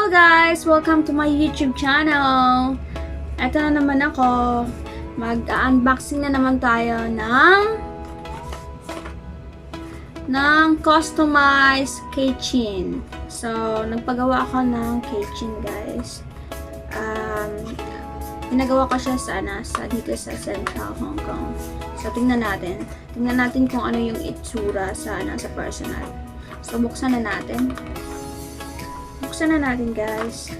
Hello guys! Welcome to my YouTube channel! Ito na naman ako. Mag-unboxing na naman tayo ng customized keychain. So, nagpagawa ako ng keychain guys. Pinagawa ko siya dito sa Central Hong Kong. So, tingnan natin. Tingnan natin kung ano yung itsura sa personal. So, buksan na natin. Buksan na natin guys.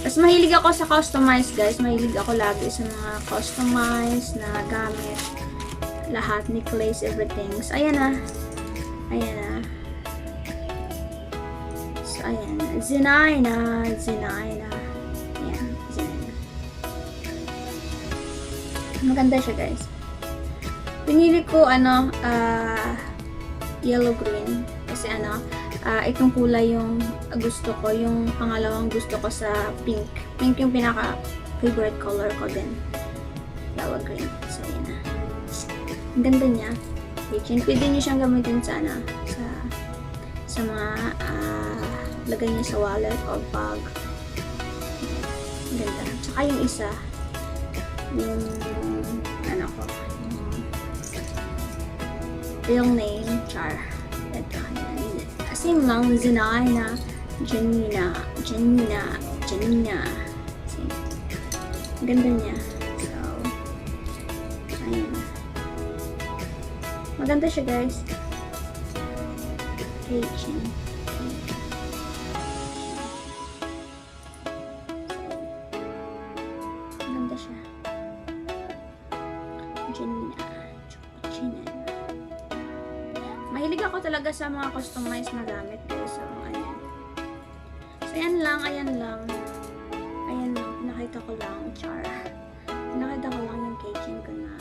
Mas mahilig ako sa customized guys. Mahilig ako lagi sa mga customized na gamit. Lahat, necklace, everything. So, ayan na. Ayan na. So, ayan. Zhenhina. Ayan, Zhenhina. Maganda siya guys. Pinili ko yellow green kasi itong kulay yung gusto ko, yung pangalawang gusto ko sa pink. Pink yung pinaka favorite color ko din. Yellow green. So yun na. Ang ganda niya. Keychain. Pwede niyo siyang gamitin sa mga lagay niya sa wallet or bag. Ang ganda. Tsaka yung isa yung real name, char. Ito, same lang, Zhenhina, Zhenhina. Same. Ganda niya. So, ayun. Maganda siya, guys. Keychain. Maganda siya. Zhenhina. Mahilig ako talaga sa mga customized na gamit guys. So, ayan. So, ayan lang. Ayan lang. Pinakita ko lang. Char. Pinakita ko lang yung keychain ko na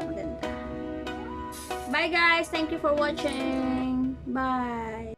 maganda. Bye guys! Thank you for watching! Bye!